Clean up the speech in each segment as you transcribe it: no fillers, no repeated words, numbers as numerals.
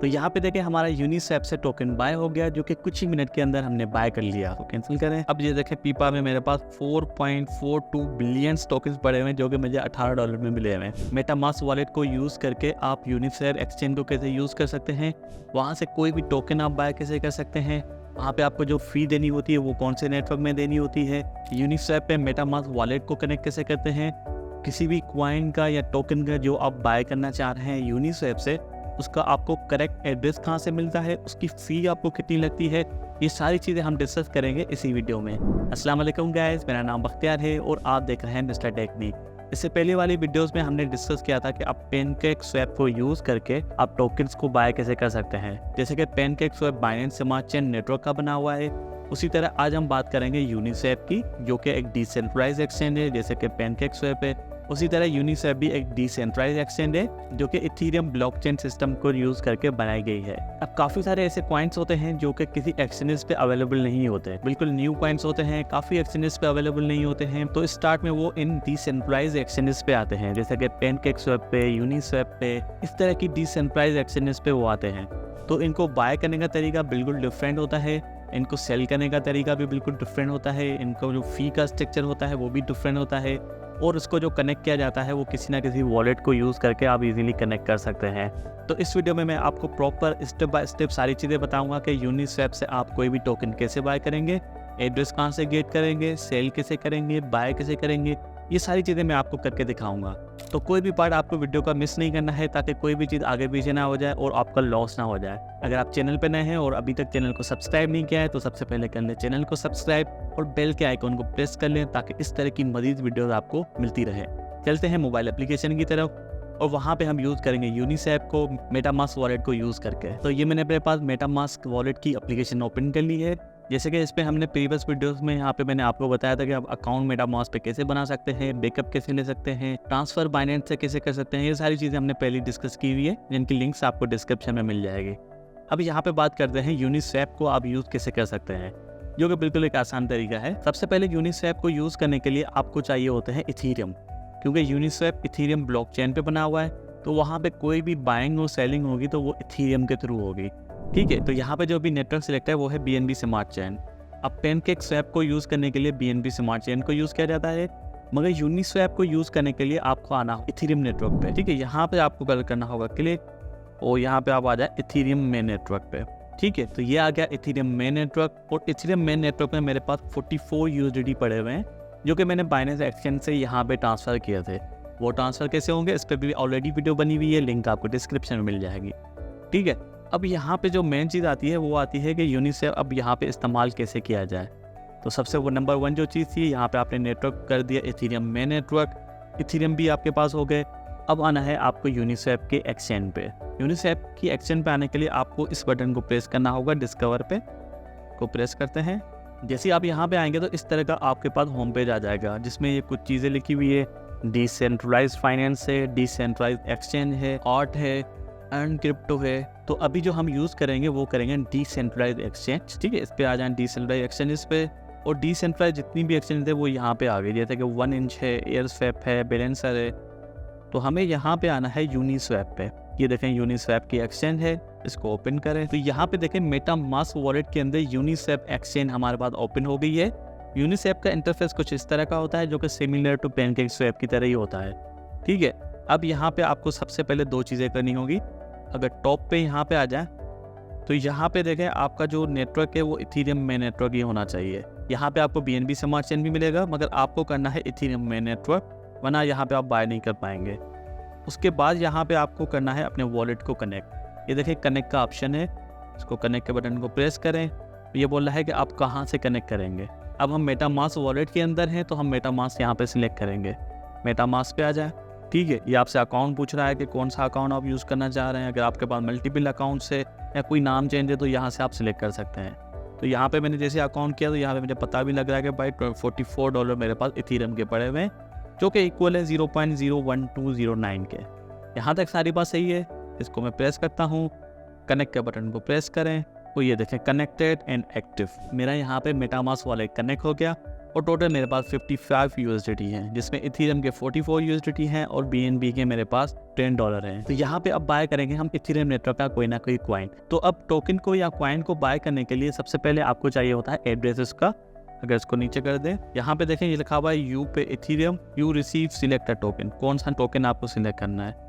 तो यहाँ पे देखें हमारा यूनिस्वैप से टोकन बाय हो गया, जो कि कुछ ही मिनट के अंदर हमने बाय कर लिया। तो कैंसिल करें। अब ये देखें पीपा में मेरे पास 4.42 बिलियन टोकन्स पड़े हुए हैं, जो कि मुझे $18 में मिले हुए हैं। मेटामास्क वॉलेट को यूज़ करके आप यूनिस्वैप एक्सचेंज को कैसे यूज़ कर सकते हैं, वहाँ से कोई भी टोकन आप बाय कैसे कर सकते हैं, वहाँ पे आपको जो फ़ी देनी होती है वो कौन से नेटवर्क में देनी होती है, यूनिस्वैप पे मेटामास्क वॉलेट को कनेक्ट कैसे करते हैं, किसी भी कॉइन का या टोकन का जो आप बाय करना चाह रहे हैं यूनिस्वैप से, उसका आपको करेक्ट एड्रेस कहाँ से मिलता है, उसकी फ़ी आपको कितनी लगती है, ये सारी चीज़ें हम डिस्कस करेंगे इसी वीडियो में। अस्सलाम वालेकुम गाइस, मेरा नाम बख्तियार है और आप देख रहे हैं मिस्टर टेक्निक। इससे पहले वाली वीडियोस में हमने डिस्कस किया था कि आप पैनकेकस्वैप को यूज़ करके आप टोकन्स को बाय कैसे कर सकते हैं। जैसे कि PancakeSwap Binance smart chain network का बना हुआ है, उसी तरह आज हम बात करेंगे यूनिस्वैप की, जो कि एक डिसेंट्रलाइज्ड एक्सचेंज है जैसे कि पैनकेकस्वैप है। उसी तरह यूनिस्वैप भी एक डिसेंट्रलाइज्ड एक्सचेंज है जो कि इथेरियम ब्लॉकचेन सिस्टम को यूज़ करके बनाई गई है। अब काफ़ी सारे ऐसे कॉइन्स होते हैं जो कि किसी एक्सचेंज पे अवेलेबल नहीं होते, बिल्कुल न्यू कॉइन्स होते हैं, काफ़ी एक्सचेंज पे अवेलेबल नहीं होते हैं। तो स्टार्ट में वो इन डिसेंट्रलाइज्ड एक्सचेंज पे आते हैं, जैसे कि पैनकेकस्वैप पे, यूनिस्वैप पे, इस तरह की डिसेंट्रलाइज्ड एक्सचेंज पे वो आते हैं। तो इनको बाय करने का तरीका बिल्कुल डिफरेंट होता है, इनको सेल करने का तरीका भी बिल्कुल डिफरेंट होता है, इनको जो फ़ी का स्ट्रक्चर होता है वो भी डिफरेंट होता है, और उसको जो कनेक्ट किया जाता है वो किसी ना किसी वॉलेट को यूज़ करके आप इजीली कनेक्ट कर सकते हैं। तो इस वीडियो में मैं आपको प्रॉपर स्टेप बाय स्टेप सारी चीज़ें बताऊंगा कि यूनिस्वैप से आप कोई भी टोकन कैसे बाय करेंगे, एड्रेस कहाँ से गेट करेंगे, सेल कैसे करेंगे, बाय कैसे करेंगे, ये सारी चीज़ें मैं आपको करके दिखाऊंगा। तो कोई भी पार्ट आपको वीडियो का मिस नहीं करना है, ताकि कोई भी चीज़ आगे पीछे ना हो जाए और आपका लॉस ना हो जाए। अगर आप चैनल पर नए हैं और अभी तक चैनल को सब्सक्राइब नहीं किया है तो सबसे पहले कर लें चैनल को सब्सक्राइब और बेल के आइकॉन को प्रेस कर लें, ताकि इस तरह की मज़ीद वीडियोस आपको मिलती रहे। चलते हैं मोबाइल एप्लीकेशन की तरफ, और वहाँ पे हम यूज़ करेंगे यूनिस्वैप को मेटामास्क वॉलेट को यूज़ करके। तो ये मैंने अपने पास मेटामास्क वॉलेट की एप्लीकेशन ओपन कर ली है। जैसे कि इस पर हमने प्रीवियस वीडियोस में यहाँ पे मैंने आपको बताया था कि आप अकाउंट मेटामास्क पे कैसे बना सकते हैं, बैकअप कैसे ले सकते हैं, ट्रांसफ़र बाइनेंस से कैसे कर सकते हैं, ये सारी चीज़ें हमने पहले डिस्कस की हुई है, जिनकी लिंक्स आपको डिस्क्रिप्शन में मिल जाएगी। अब यहाँ पे बात करते हैं यूनिस्वैप को आप यूज़ कैसे कर सकते हैं, जो कि बिल्कुल एक आसान तरीका है। सबसे पहले यूनिस्वैप को यूज़ करने के लिए आपको चाहिए होते हैं इथेरियम, क्योंकि यूनिस्वैप इथेरियम ब्लॉकचेन पे बना हुआ है, तो वहाँ पे कोई भी बाइंग और सेलिंग होगी तो वो इथेरियम के थ्रू होगी। ठीक है, तो यहाँ पे जो भी नेटवर्क सिलेक्ट है वो है BNB स्मार्ट चेन। अब पैनकेकस्वैप को यूज़ करने के लिए BNB स्मार्ट चेन को यूज़ किया जाता है, मगर यूनिस्वैप को यूज़ करने के लिए आपको आना हो इथेरियम नेटवर्क पे। ठीक है, यहाँ पे आपको कल करना होगा क्लिक, और यहाँ पे आप आ जाए इथेरियम मेन नेटवर्क पे। ठीक है, तो ये आ गया इथेरियम मेन नेटवर्क, और इथेरियम मेन नेटवर्क में मेरे पास 44 USDT पड़े हुए हैं, जो कि मैंने बाइनेंस एक्सचेंज से यहाँ पे ट्रांसफ़र किए थे। वो ट्रांसफ़र कैसे होंगे इस पर भी ऑलरेडी वीडियो बनी हुई है, लिंक आपको डिस्क्रिप्शन में मिल जाएगी। ठीक है, अब यहाँ पे जो मेन चीज़ आती है वो आती है कि यूनिस्वैप अब यहाँ पे इस्तेमाल कैसे किया जाए। तो सबसे वो नंबर 1 जो चीज़ थी, यहाँ पे आपने नेटवर्क कर दिया इथेरियम मेन नेटवर्क, इथेरियम भी आपके पास हो गए। अब आना है आपको यूनिस्वैप के एक्सचेंज पे। यूनिस्वैप की एक्सचेंज पे आने के लिए आपको इस बटन को प्रेस करना होगा, डिस्कवर पे को प्रेस करते हैं। जैसे आप यहाँ पे आएंगे तो इस तरह का आपके पास होम पेज आ जाएगा, जिसमें ये कुछ चीज़ें लिखी हुई है, डिसेंट्रलाइज्ड फाइनेंस है, डिसेंट्रलाइज्ड एक्सचेंज है, आर्ट है, अर्न क्रिप्टो है। तो अभी जो हम यूज़ करेंगे वो करेंगे डिसेंट्रलाइज्ड एक्सचेंज। ठीक है, इस पे आ जाए डिसेंट्रलाइज्ड एक्सचेंज पे, और डिसेंट्रलाइज्ड जितनी भी एक्सचेंज है वो यहाँ पे आ गई, जैसे कि 1inch है, एयरस्वैप है, बैलेंसर है। तो हमें यहाँ पे आना है यूनिस्वैप पे। ये देखें यूनिस्वैप की एक्सचेंज है, इसको ओपन करें तो यहाँ पे देखें मेटामास्क वॉलेट के अंदर यूनिस्वैप एक्सचेंज हमारे पास ओपन हो गई है। यूनिस्वैप का इंटरफेस कुछ इस तरह का होता है, जो कि सिमिलर टू पैनकेकस्वैप की तरह ही होता है। ठीक है, अब यहाँ पे आपको सबसे पहले 2 चीज़ें करनी होगी। अगर टॉप पे यहाँ पे आ जाए तो यहाँ पे देखें आपका जो नेटवर्क है वो इथेरियम मेन नेटवर्क ही होना चाहिए। यहाँ पे आपको BNB स्मार्ट चेन भी मिलेगा, मगर आपको करना है इथेरियम मेन नेटवर्क, वरना यहाँ पे आप बाय नहीं कर पाएंगे। उसके बाद यहाँ पे आपको करना है अपने वॉलेट को कनेक्ट। ये देखें कनेक्ट का ऑप्शन है, इसको कनेक्ट के बटन को प्रेस करें। ये बोल रहा है कि आप कहाँ से कनेक्ट करेंगे। अब हम मेटामास्क वॉलेट के अंदर हैं, तो हम मेटामास्क यहाँ पे सिलेक्ट करेंगे। मेटामास्क पे आ जाए। ठीक है, ये आपसे अकाउंट पूछ रहा है कि कौन सा अकाउंट आप यूज़ करना चाह रहे हैं। अगर आपके पास मल्टीपल अकाउंट्स है या कोई नाम चेंज है तो यहाँ से आप सिलेक्ट कर सकते हैं। तो यहाँ पे मैंने जैसे अकाउंट किया तो यहाँ पे मुझे पता भी लग रहा है कि भाई $44 मेरे पास इथेरियम के पड़े हुए हैं, जो कि इक्वल है 0.01209 के। यहाँ तक सारी बात सही है। इसको मैं प्रेस करता हूँ, कनेक्ट के बटन को प्रेस करें, तो ये देखें कनेक्टेड एंड एक्टिव, मेरा यहाँ पे मेटामास्क वॉलेट कनेक्ट हो गया। और टोटल मेरे पास 55 यूएसडीटी हैं, जिसमें इथेरियम के 44 यूएसडीटी हैं और BNB के मेरे पास $10 हैं। तो यहाँ पे अब बाय करेंगे हम इथेरियम नेटवर्क का कोई ना कोई कॉइन। तो अब टोकन को या कॉइन को बाय करने के लिए सबसे पहले आपको चाहिए होता है एड्रेस इसका। अगर इसको नीचे कर दें, यहाँ पे देखें ये लिखा हुआ है यू पे Ethereum, you receive select a token, कौन सा टोकन आपको सिलेक्ट करना है।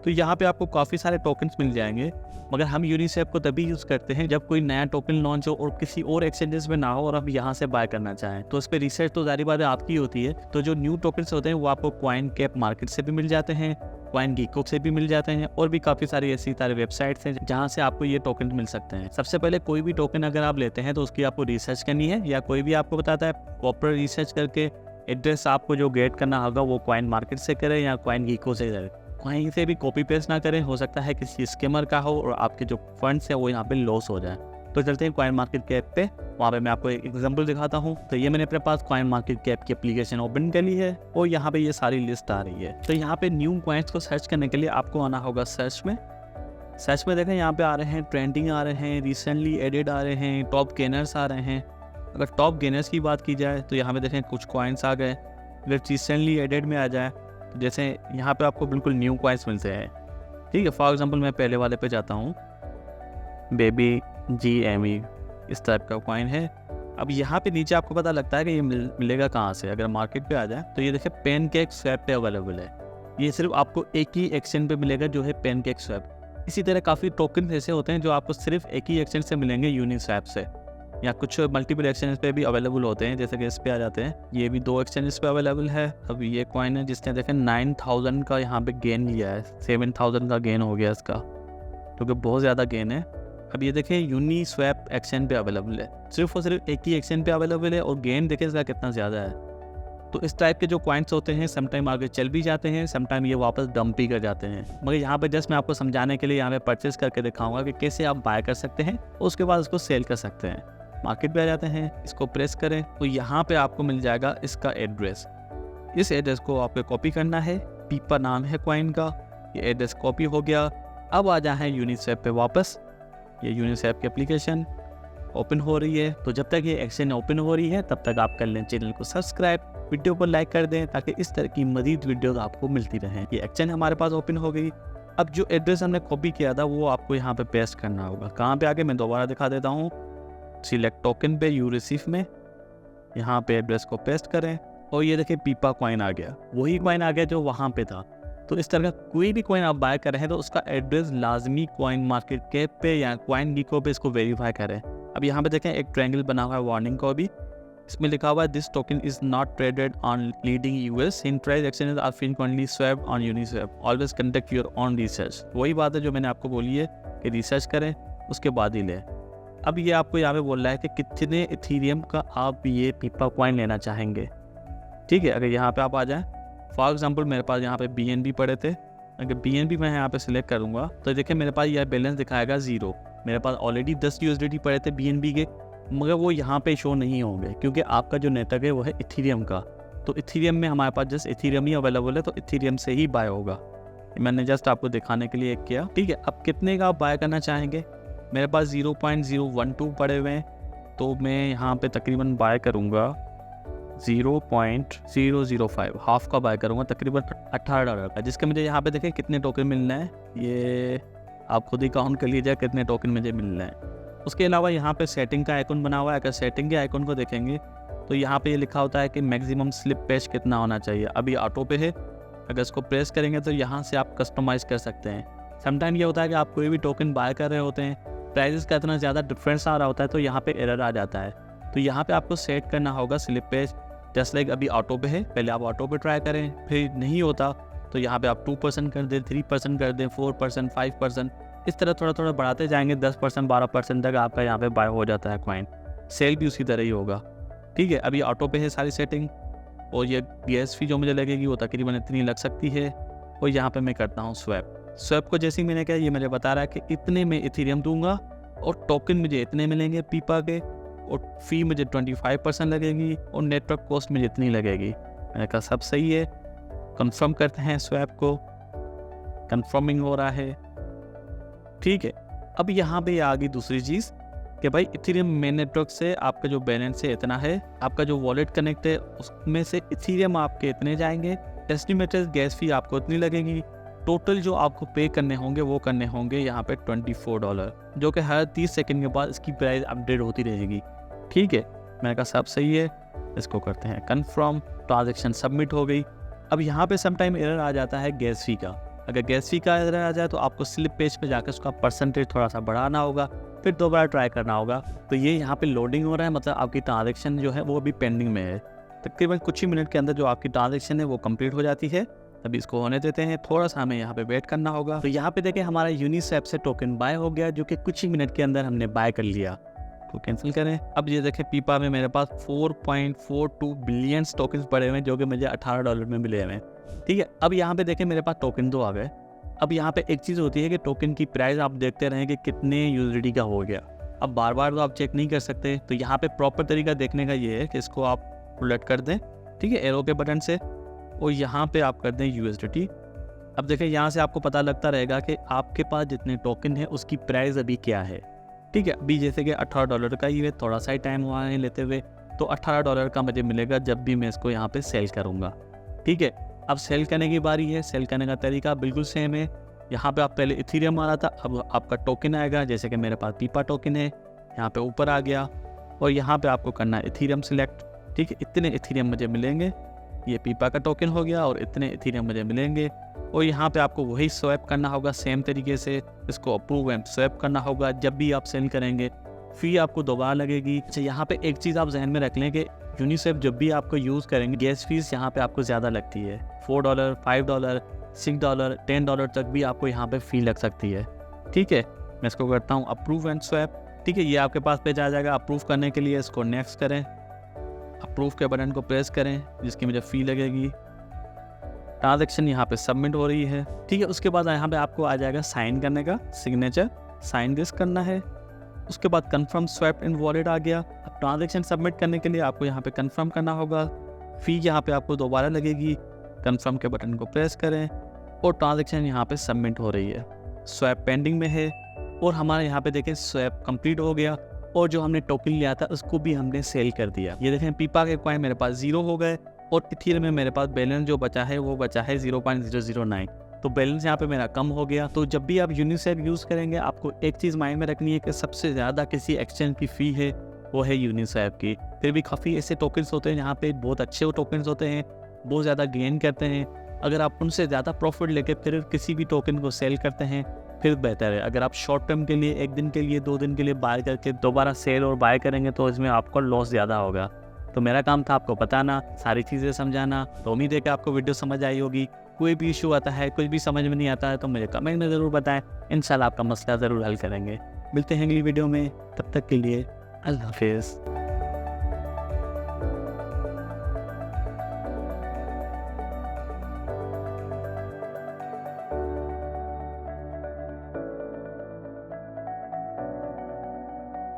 तो यहाँ पे आपको काफ़ी सारे टोकन्स मिल जाएंगे, मगर हम यूनिस्वैप को तभी यूज़ करते हैं जब कोई नया टोकन लॉन्च हो और किसी और एक्सचेंजेस में ना हो और आप यहाँ से बाय करना चाहें। तो इस पर रिसर्च तो जारी बात है आपकी होती है। तो जो न्यू टोकन्स होते हैं वो आपको कॉइन कैप मार्केट से भी मिल जाते हैं, कॉइन गीको से भी मिल जाते हैं, और भी काफ़ी सारी ऐसी सारी वेबसाइट्स हैं जहाँ से आपको ये टोकन मिल सकते हैं। सबसे पहले कोई भी टोकन अगर आप लेते हैं तो उसकी आपको रिसर्च करनी है, या कोई भी आपको बताता है प्रॉपर रिसर्च करके एड्रेस आपको जो गेट करना होगा वो कॉइन मार्केट से करें या कॉइन गीको से करें। कहीं से भी कॉपी पेस्ट ना करें, हो सकता है किसी स्कैमर का हो और आपके जो फंड्स है वो यहाँ पे लॉस हो जाए। तो चलते हैं कॉइन मार्केट कैप पे, वहाँ पे मैं आपको एक एग्जांपल दिखाता हूँ। तो ये मैंने अपने पास कॉइन मार्केट कैप की एप्लीकेशन ओपन कर ली है और यहाँ पे ये सारी लिस्ट आ रही है। तो यहाँ पे न्यू कॉइन्स को सर्च करने के लिए आपको आना होगा सर्च में। सर्च में देखें यहाँ पे आ रहे हैं ट्रेंडिंग आ रहे हैं, रिसेंटली एडेड आ रहे हैं, टॉप गेनर्स आ रहे हैं। अगर टॉप गेनर्स की बात की जाए तो यहाँ पे देखें कुछ कॉइन्स आ गए। अगर रिसेंटली एडेड में आ जाए तो जैसे यहाँ पे आपको बिल्कुल न्यू कॉइन्स मिलते हैं, ठीक है। फॉर एग्जांपल मैं पहले वाले पे जाता हूँ, बेबी GME इस टाइप का कॉइन है। अब यहाँ पे नीचे आपको पता लगता है कि ये मिलेगा कहाँ से। अगर मार्केट पे आ जाए तो ये देखिए पैनकेक स्वैप पे अवेलेबल है। ये सिर्फ आपको एक ही एक्सचेंज पे मिलेगा जो है पैनकेक स्वैप। इसी तरह काफ़ी टोकन ऐसे होते हैं जो आपको सिर्फ एक ही एक्सचेंज से मिलेंगे, यूनिस्वैप से, या कुछ मल्टीपल एक्सचेंज पे भी अवेलेबल होते हैं। जैसे कि इस पे आ जाते हैं, ये भी 2 एक्सचेंजेस पे अवेलेबल है। अब ये कॉइन है जिसने देखें 9000 का यहाँ पे गेन लिया है, 7000 का गेन हो गया इसका, क्योंकि बहुत ज़्यादा गेन है। अब ये देखें यूनिस्वैप एक्सचेंज पे अवेलेबल है, सिर्फ और सिर्फ एक ही एक्सचेंज पे अवेलेबल है और गेन देखें इसका कितना ज़्यादा है। तो इस टाइप के जो कॉइन्स होते हैं समटाइम आगे चल भी जाते हैं, समटाइम ये वापस डंप भी कर जाते हैं। मगर यहाँ पे जस्ट मैं आपको समझाने के लिए यहाँ पे परचेस करके दिखाऊंगा कि कैसे आप बाय कर सकते हैं और उसके बाद उसको सेल कर सकते हैं। मार्केट पे आ जाते हैं, इसको प्रेस करें तो यहाँ पे आपको मिल जाएगा इसका एड्रेस। इस एड्रेस को आपको कॉपी करना है, पीपा नाम है कॉइन का, ये एड्रेस कॉपी हो गया। अब आ जाए यूनिस्वैप पे वापस। ये यूनिस्वैप की एप्लीकेशन ओपन हो रही है, तो जब तक ये एक्सचेंज ओपन हो रही है तब तक आप कर लें चैनल को सब्सक्राइब, वीडियो को लाइक कर दें ताकि इस तरह की मजीद वीडियोस आपको मिलती रहें। ये एक्सचेंज हमारे पास ओपन हो गई। अब जो एड्रेस हमने कॉपी किया था वो आपको यहाँ पे पेस्ट करना होगा। कहाँ पे आके मैं दोबारा दिखा देता हूँ, सिलेक्ट टोकन पे यू रिसीव में यहाँ पे एड्रेस को पेस्ट करें और ये देखिए पीपा कॉइन आ गया, वही कॉइन आ गया जो वहाँ पे था। तो इस तरह का कोई भी कॉइन आप बाय कर रहे हैं तो उसका एड्रेस लाजमी कॉइन मार्केट कैप पे या कॉइन गीको पे इसको वेरीफाई करें। अब यहाँ पे देखें एक ट्रायंगल बना हुआ है वार्निंग को, भी इसमें लिखा हुआ है this token is not traded on leading US enterprise exchanges or frequently swap on Uniswap, always conduct your own research. वही बात है जो मैंने आपको बोली है कि रिसर्च करें उसके बाद ही लें। अब ये आपको यहाँ पे बोल रहा है कि कितने इथेरियम का आप ये पीपा कॉइन लेना चाहेंगे, ठीक है। अगर यहाँ पे आप आ जाएं, फॉर एग्जांपल मेरे पास यहाँ पे BNB पड़े थे, अगर BNB मैं यहाँ पे सिलेक्ट करूँगा तो देखिए मेरे पास यह बैलेंस दिखाएगा 0। मेरे पास ऑलरेडी 10 USDT पड़े थे BNB के, मगर वो यहाँ पे शो नहीं होंगे क्योंकि आपका जो नेटवर्क है वो है इथेरियम का। तो इथेरियम में हमारे पास जस्ट इथेरियम ही अवेलेबल है, तो इथेरियम से ही बाय होगा। मैंने जस्ट आपको दिखाने के लिए किया, ठीक है। अब कितने का आप बाय करना चाहेंगे, मेरे पास 0.012 पड़े हुए हैं, तो मैं यहाँ पे तकरीबन बाय करूँगा 0.005, हाफ का बाय करूँगा तकरीबन $18 का, जिसके मुझे यहाँ पे देखें कितने टोकन मिलना है, ये आप खुद ही काउंट कर लीजिए कितने टोकन मुझे मिलना है। उसके अलावा यहाँ पे सेटिंग का आइकन बना हुआ है, अगर सेटिंग के आइकन को देखेंगे तो यहाँ पे ये लिखा होता है कि मैक्सिमम स्लिप पेज कितना होना चाहिए। अभी ऑटो पे है, अगर इसको प्रेस करेंगे तो यहाँ से आप कस्टमाइज़ कर सकते हैं। समटाइम ये होता है कि आप कोई भी टोकन बाय कर रहे होते हैं, प्राइजेस का इतना ज़्यादा डिफरेंस आ रहा होता है तो यहाँ पे एरर आ जाता है। तो यहाँ पे आपको सेट करना होगा स्लिप पेज, जस्ट लाइक अभी ऑटो पे है, पहले आप ऑटो पे ट्राई करें, फिर नहीं होता तो यहाँ पे आप 2% कर दें, 3% कर दें, 4%, 5%, इस तरह थोड़ा थोड़ा बढ़ाते जाएंगे, 10%, 12% तक आपका यहाँ पे बाय हो जाता है कॉइन। सेल भी उसी तरह ही होगा, ठीक है। अभी ऑटो पे है सारी सेटिंग, और ये गैस फी जो मुझे लगेगी वो तकरीबन इतनी लग सकती है। और यहाँ पे मैं करता हूँ स्वैप को, जैसे ही मैंने कहा ये मुझे बता रहा है कि इतने में इथेरियम दूंगा और टोकन मुझे इतने मिलेंगे पीपा के, और फी मुझे 25% लगेगी और नेटवर्क कॉस्ट मुझे इतनी लगेगी। मैंने कहा सब सही है, कंफर्म करते हैं स्वैप को, कंफर्मिंग हो रहा है, ठीक है। अब यहाँ पे आ गई दूसरी चीज़ कि भाई इथीरियम मेन नेटवर्क से आपका जो बैलेंस है इतना है, आपका जो वॉलेट कनेक्ट है उसमें से इथीरियम आपके इतने जाएंगे, एस्टिमेटेड गैस फी आपको इतनी लगेगी, टोटल जो आपको पे करने होंगे वो करने होंगे यहाँ पे $24, जो कि हर 30 सेकंड के बाद इसकी प्राइस अपडेट होती रहेगी। ठीक है, मैंने कहा सब सही है, इसको करते हैं कन्फर्म। ट्रांजेक्शन सबमिट हो गई। अब यहाँ पे समटाइम एरर आ जाता है गैस फी का। अगर गैस फी का एरर आ जाए तो आपको स्लिप पेज पे जाकर उसका परसेंटेज थोड़ा सा बढ़ाना होगा, फिर दोबारा ट्राई करना होगा। तो ये यहाँ पे लोडिंग हो रहा है, मतलब आपकी ट्रांजेक्शन जो है वो अभी पेंडिंग में है। तकरीबन कुछ ही मिनट के अंदर जो आपकी ट्रांजेक्शन है वो कंप्लीट हो जाती है। अभी इसको होने देते हैं, थोड़ा सा हमें यहाँ पे वेट करना होगा। तो यहाँ पे देखें हमारा यूनिस्वैप से टोकन बाय हो गया, जो कि कुछ ही मिनट के अंदर हमने बाय कर लिया। तो कैंसिल करें। अब ये देखें पीपा में मेरे पास 4.42 बिलियन टोकन पड़े हुए हैं, जो कि मुझे $18 में मिले हुए हैं। ठीक है, अब यहाँ पे देखें मेरे पास टोकन 2 आ गए। अब यहाँ पे एक चीज़ होती है कि टोकन की प्राइस आप देखते रहें कि कितने USDT का हो गया। अब बार बार तो आप चेक नहीं कर सकते, तो यहाँ पे प्रॉपर तरीका देखने का ये है कि इसको आप उलट कर दें, ठीक है, एरो के बटन से, और यहाँ पे आप कर दें USDT। अब देखें यहाँ से आपको पता लगता रहेगा कि आपके पास जितने टोकन है उसकी प्राइस अभी क्या है। ठीक है, अभी जैसे कि $18 का ही है, थोड़ा सा ही टाइम हुआ है लेते हुए, तो $18 का मुझे मिलेगा जब भी मैं इसको यहाँ पे सेल करूँगा। ठीक है, अब सेल करने की बारी है। सेल करने का तरीका बिल्कुल सेम है। यहाँ पे आप पहले इथीरियम आ रहा था, अब आपका टोकन आएगा, जैसे कि मेरे पास पीपा टोकन है, यहाँ पे ऊपर आ गया, और यहाँ पे आपको करना है इथीरियम सिलेक्ट। ठीक है, इतने इथीरियम मुझे मिलेंगे, ये पीपा का टोकन हो गया, और इतने इथीरियम मुझे मिलेंगे। और यहाँ पे आपको वही स्वैप करना होगा सेम तरीके से, इसको अप्रूव एंड स्वैप करना होगा। जब भी आप सेल करेंगे फी आपको दोबारा लगेगी। अच्छा, यहाँ पे एक चीज़ आप जहन में रख लें कि यूनिस्वैप जब भी आपको यूज़ करेंगे गैस फीस यहाँ पे आपको ज़्यादा लगती है। $4, $5, $6, $10 तक भी आपको यहाँ पे फ़ी लग सकती है। ठीक है, मैं इसको करता हूँ अप्रूव एंड स्वैप। ठीक है, ये आपके पास पेज आ जाएगा। अप्रूव करने के लिए इसको नेक्स्ट करें, अप्रूव के बटन को प्रेस करें, जिसकी मुझे फ़ी लगेगी। ट्रांजेक्शन यहाँ पे सबमिट हो रही है। ठीक है, उसके बाद यहाँ पे आपको आ जाएगा साइन करने का सिग्नेचर, साइन दिस करना है। उसके बाद कंफर्म स्वैप इन वॉलेट आ गया। अब ट्रांजेक्शन सबमिट करने के लिए आपको यहाँ पे कंफर्म करना होगा। फ़ी यहाँ पे आपको दोबारा लगेगी। कंफर्म के बटन को प्रेस करें, और ट्रांजेक्शन यहाँ पे सबमिट हो रही है। स्वैप पेंडिंग में है, और हमारे यहाँ पे देखें स्वैप कंप्लीट हो गया, और जो हमने टोकन लिया था उसको भी हमने सेल कर दिया। ये देखें पीपा के कॉइन मेरे पास 0 हो गए, और इथीरियम में मेरे पास बैलेंस जो बचा है वो बचा है 0.009। तो बैलेंस यहाँ पे मेरा कम हो गया। तो जब भी आप यूनिस्वैप यूज़ करेंगे आपको एक चीज़ माइंड में रखनी है कि सबसे ज़्यादा किसी एक्सचेंज की फ़ी है वो है यूनिस्वैप की। फिर भी काफ़ी ऐसे टोकन्स होते हैं जहाँ पे बहुत अच्छे टोकन्स होते हैं, बहुत ज़्यादा गेन करते हैं। अगर आप उनसे ज़्यादा प्रॉफिट लेके फिर किसी भी टोकन को सेल करते हैं फिर बेहतर है। अगर आप शॉर्ट टर्म के लिए 1 दिन के लिए 2 दिन के लिए बाय करके दोबारा सेल और बाय करेंगे तो इसमें आपको लॉस ज़्यादा होगा। तो मेरा काम था आपको बताना, सारी चीज़ें समझाना। तो उम्मीद है कि आपको वीडियो समझ आई होगी। कोई भी इशू आता है, कुछ भी समझ में नहीं आता है तो मुझे कमेंट में ज़रूर बताएं, इंशाल्लाह आपका मसला ज़रूर हल करेंगे। मिलते हैं अगली वीडियो में, तब तक के लिए अल्लाह हाफिज़।